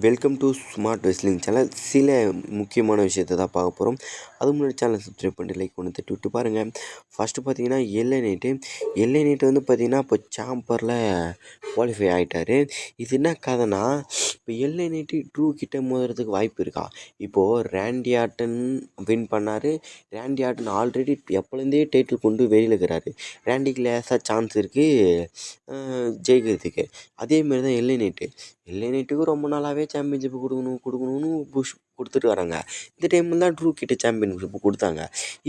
Welcome to smart wrestling channel. சில முக்கியமான விஷயத்தை தான் பார்க்க போகிறோம். அதுக்கு முன்னாடி சேனல் சப்ஸ்கிரைப் பண்ணிட்டு லைக் ஒன்று தட்டி விட்டு பாருங்கள். ஃபஸ்ட்டு பார்த்தீங்கன்னா எல்ஏ நைட்டு வந்து பார்த்திங்கன்னா இப்போ சாம்பரில் குவாலிஃபை ஆகிட்டார். இது என்ன கதைனா, இப்போ எல்ஏ நைட்டு ட்ரூ கிட்ட மோதுறதுக்கு வாய்ப்பு இருக்கா? இப்போது ரேண்டி ஆர்டன் வின் பண்ணார். ரேண்டி ஆர்டன் ஆல்ரெடி எப்போலேருந்தே டைட்டில் கொண்டு வெளியில் இருக்கிறாரு. ரேண்டிக்கு லேசாக சான்ஸ் இருக்குது ஜெயிக்கிறதுக்கு. அதேமாரி தான் எல்ஏ நைட்டுக்கு ரொம்ப நாளாகவே சாம்பியன்ஷிப்பு கொடுக்கணும்னு புஷ் கொடுத்துட்டு வராங்க. இந்த டைமில் தான் ட்ரூ கிட்ட சாம்பியன்ஷிப்பு கொடுத்தாங்க.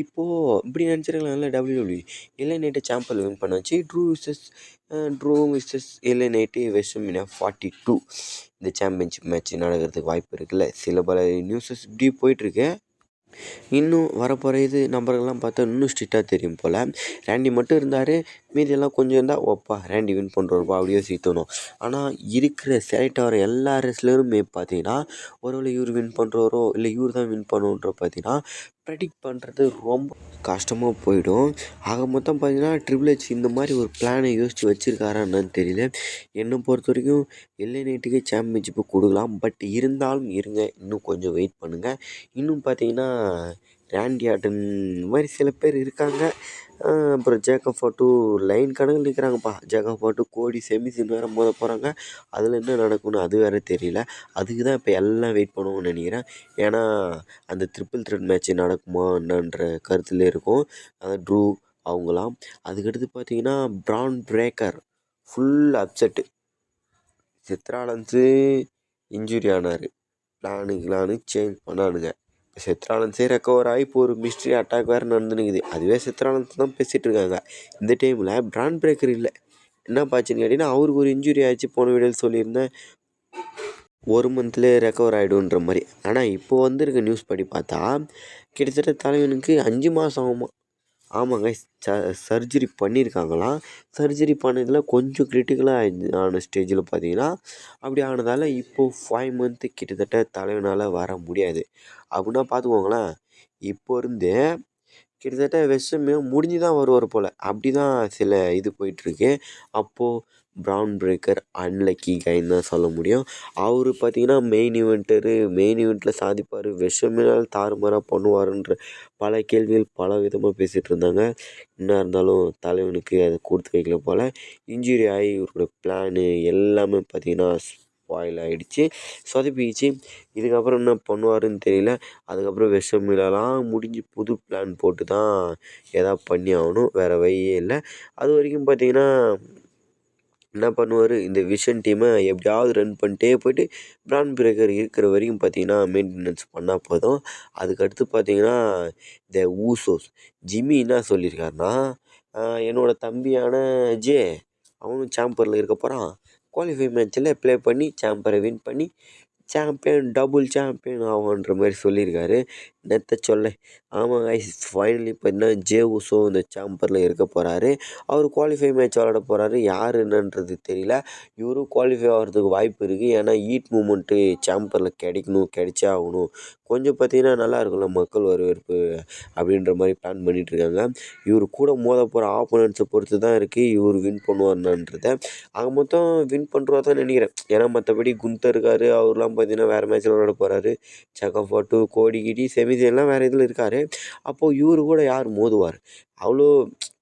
இப்போது இப்படி நினச்சிருக்கலாம்ல WWE. எல்ஏ நைட்டை சாம்பியன் வின் பண்ண வச்சு ட்ரூ விசஸ் எல்ஏ நைட்டு WrestleMania 42 இந்த சாம்பியன்ஷிப் மேட்ச் நடக்கிறதுக்கு வாய்ப்பு இருக்குல்ல. சில பல நியூஸஸ் இப்படி போயிட்டுருக்கு. இன்னும் வரப்போகிற நம்பர்கள்லாம் பார்த்தா இன்னும் ஸ்ட்ரிக்டாக தெரியும் போல். ரேண்டி மட்டும் இருந்தார், மீதியெல்லாம் கொஞ்சம் இருந்தால் ஓப்பா ரேண்டி வின் பண்ணுறோப்பா அப்படியே தோணும். ஆனால் இருக்கிற செலக்ட் ஆகிற எல்லா ரெஸ்லருமே பார்த்தீங்கன்னா ஒருவேளை இவர் வின் பண்ணுறாரோ இல்லை இவர் தான் வின் பண்ணுன்ற பார்த்தீங்கன்னா ப்ரெடிக்ட் பண்ணுறது ரொம்ப கஷ்டமாக போயிடும். ஆக மொத்தம் பார்த்தீங்கன்னா ட்ரிபிள் ஹெச் இந்த மாதிரி ஒரு பிளானை யோசித்து வச்சுருக்காரா என்னன்னு தெரியல. என்னை பொறுத்த வரைக்கும் எல்ஏ நைட்டுக்கே சாம்பியன்ஷிப்பு கொடுக்கலாம். பட் இருந்தாலும் இருங்க, இன்னும் கொஞ்சம் வெயிட் பண்ணுங்கள். இன்னும் பார்த்தீங்கன்னா ரேண்டி ஆர்டன் மாதிரி சில பேர் இருக்காங்க. அப்புறம் ஜேக்கப் ஃபாட்டு லைன் கணக்கில் நிற்கிறாங்கப்பா. ஜேக்கப் ஃபாட்டு கோடி செமிசின் வேறு மோத போகிறாங்க. அதில் என்ன நடக்கும்னு அது வேறு தெரியல. அதுக்கு தான் இப்போ எல்லாம் வெயிட் பண்ணுவோம்னு நினைக்கிறேன். ஏன்னா அந்த ட்ரிபிள் த்ரெட் மேட்ச் நடக்குமா என்னன்ற கருத்தில் இருக்கும். ட்ரூ அவங்களாம். அதுக்கடுத்து பார்த்தீங்கன்னா பிரான் பிரேக்கர் ஃபுல் அப்செட்டு. சித்ராலன்ஸு இன்ஜுரி ஆனார். பிளானு சேஞ்ச் பண்ணானுங்க. சித்ராலன்ஸே ரெக்கவர் ஆகி இப்போ ஒரு மிஸ்ட்ரி அட்டாக் வேறு நடந்துனுக்குது. அதுவே சித்ராலன்ஸ் தான் பேசிகிட்டு இருக்காங்க. இந்த டைமில் பிரான் பிரேக்கர் இல்லை. என்ன பாச்சுன்னு கேட்டிங்கன்னா, அவருக்கு ஒரு இன்ஜுரி ஆகிடுச்சு. போன வீடியோவில் சொல்லியிருந்தேன், 1 மந்த்லேயே ரெக்கவர் ஆகிடுன்ற மாதிரி. ஆனால் இப்போ வந்திருக்க நியூஸ் படி பார்த்தா கிட்டத்தட்ட தலைவனுக்கு 5 மாதம் ஆகுமா. ஆமாங்க, சர்ஜரி பண்ணியிருக்காங்களாம். சர்ஜரி பண்ணதில் கொஞ்சம் கிரிட்டிக்கலாக ஆன ஸ்டேஜில் பார்த்தீங்கன்னா அப்படி ஆனதால் இப்போது 5 மந்த்து கிட்டத்தட்ட தலைவனால் வர முடியாது. அப்படின்னா பார்த்துக்கோங்களேன், இப்போ இருந்தே கிட்டத்தட்ட WrestleMania முடிஞ்சு தான் வருவார் போல். அப்படி தான் சில போயிட்டுருக்கு. அப்போது பிரான் பிரேக்கர் அன்லக்கி கைன்னு தான் சொல்ல முடியும். அவர் பார்த்தீங்கன்னா மெயின் ஈவெண்ட்டில் சாதிப்பார். WrestleManiaவில் தாறுமாறாக பண்ணுவாருன்ற பல கேள்விகள் பல விதமாக பேசிகிட்டு இருந்தாங்க. என்ன இருந்தாலும் தலைவனுக்கு அதை கொடுத்து வைக்கல போல். இன்ஜுரி ஆகி இவரோட பிளானு எல்லாமே பார்த்தீங்கன்னா ஸ்பாயில் ஆகிடுச்சு, சொதப்பிடுச்சு. இதுக்கப்புறம் என்ன பண்ணுவாருன்னு தெரியல. அதுக்கப்புறம் WrestleManiaலாம் முடிஞ்சு புது பிளான் போட்டு தான் எதாவது பண்ணி ஆகணும். வேறு வழியே இல்லை. அது வரைக்கும் பார்த்தீங்கன்னா என்ன பண்ணுவார், இந்த விஷன் டீமை எப்படியாவது ரன் பண்ணிட்டே போய்ட்டு பிரான் பிரேக்கர் இருக்கிற வரைக்கும் பார்த்தீங்கன்னா மெயின்டெனன்ஸ் பண்ணால் போதும். அதுக்கடுத்து பார்த்தீங்கன்னா இந்த ஊசோஸ் ஜிம்மி என்ன சொல்லியிருக்காருன்னா, என்னோடய தம்பியான அவனும் சாம்பரில் இருக்க போகிறான். குவாலிஃபை மேட்ச்சில் ப்ளே பண்ணி சாம்பரை வின் பண்ணி டபுள் சாம்பியன் ஆகுன்ற மாதிரி சொல்லியிருக்காரு. என்னத்த சொல்ல. ஆமாங்க, ஃபைனலி பார்த்தீங்கன்னா ஊசோ இந்த சாம்பரில் இருக்க போகிறாரு. அவர் குவாலிஃபை மேட்ச் விளாட போகிறாரு. யார் என்னன்றது தெரியல. இவரும் குவாலிஃபை ஆகிறதுக்கு வாய்ப்பு இருக்குது. ஏன்னா ஈட் மூமெண்ட்டு சாம்பரில் கிடைச்சே ஆகணும். கொஞ்சம் பார்த்தீங்கன்னா நல்லா இருக்கும்ல, மக்கள் வரவேற்பு அப்படின்ற மாதிரி பிளான் பண்ணிகிட்ருக்காங்க. இவர் கூட மோத போகிற ஆப்போனன்ட்ஸை பொறுத்து தான் இருக்குது இவர் வின் பண்ணுவார்ன்றதை. ஆக மொத்தம் வின் பண்ணுறதா தான் நினைக்கிறேன். ஏன்னா மற்றபடி குந்தர் இருக்கார், அவர்லாம் பார்த்தீங்கன்னா வேறு மேட்ச்சில் விளாட போகிறாரு. ஜேக்கப் ஃபாட்டு கோடி செமிசின்லாம் வேறு இதில் இருக்கார். அப்போது இவர் கூட யார் மோதுவார்? அவ்வளோ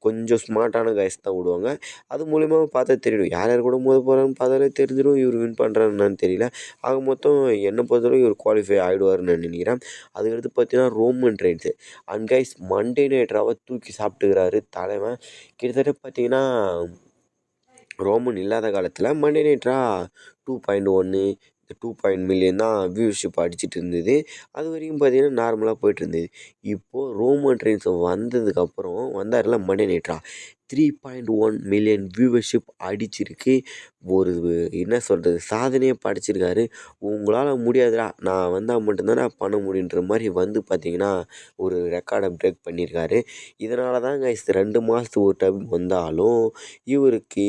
கொஞ்சம் ஸ்மார்ட்டான கைஸ் தான் விடுவாங்க. அது மூலிமா பார்த்தா தெரியும் யார் யார் கூட மோத போகிறான்னு பார்த்தாலே தெரிஞ்சிடும் இவர் வின் பண்ணுறாருன்னு தெரியல. ஆக மொத்தம் என்னை பொறுத்தவரைக்கும் இவர் குவாலிஃபை ஆகிடுவார்னு நினைக்கிறேன். அதுக்கடுத்து பார்த்தீங்கன்னா Roman Reigns and guys Monday night ராவை தூக்கி சாப்பிட்டுக்கிறாரு தலைவன். கிட்டத்தட்ட பார்த்தீங்கன்னா ரோமன் இல்லாத காலத்தில் மண்டே நைட் ரா 2.1 2 மில்லியன் தான் வியூவர்ஷிப் அடிச்சிட்டு இருந்தது. அது வரைக்கும் பார்த்தீங்கன்னா நார்மலாக போயிட்டுருந்தது. இப்போது ரோமன் ரெயின்ஸ் வந்ததுக்கப்புறம் வந்தார்ல Monday night Raw 3.1 million viewership அடிச்சிருக்கு. ஒரு என்ன சொல்கிறது, சாதனையை படைச்சிருக்காரு. உங்களால் முடியாதுடா, நான் வந்தால் மட்டும்தானே பண்ண முடியுன்ற மாதிரி வந்து பார்த்தீங்கன்னா ஒரு ரெக்கார்டை பிரேக் பண்ணியிருக்காரு. இதனால தான் கைஸ் 2 மாதத்துக்கு ஒரு டைம் வந்தாலும் இவருக்கு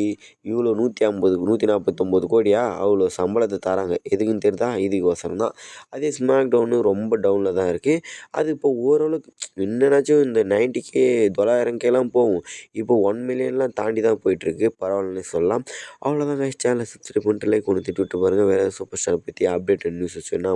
இவ்வளோ 149 கோடியா அவ்வளோ சம்பளத்தை தராங்க. எதுக்குன்னு தெரியுதா? இதுக்கோசரம் தான். அதே ஸ்மாக் டவுனு ரொம்ப டவுனில் தான் இருக்குது. அது இப்போ ஓரளவுக்கு என்னன்னாச்சும் இந்த 90K 900Kலாம் போகும். இப்போ 1 மில்லியன்லாம் தாண்டி தான் போயிட்டுருக்கு. பரவாயில்லன்னே சொல்லலாம். அவ்வளோதாங்க. சேனலை சப்ஸ்கிரைப் பண்ணிட்டு லைக் ஒன்று தட்டி விட்டு பாருங்கள். வேறு சூப்பர் ஸ்டாரை பற்றி அப்டேட்டட் நியூஸஸ் வேணுனா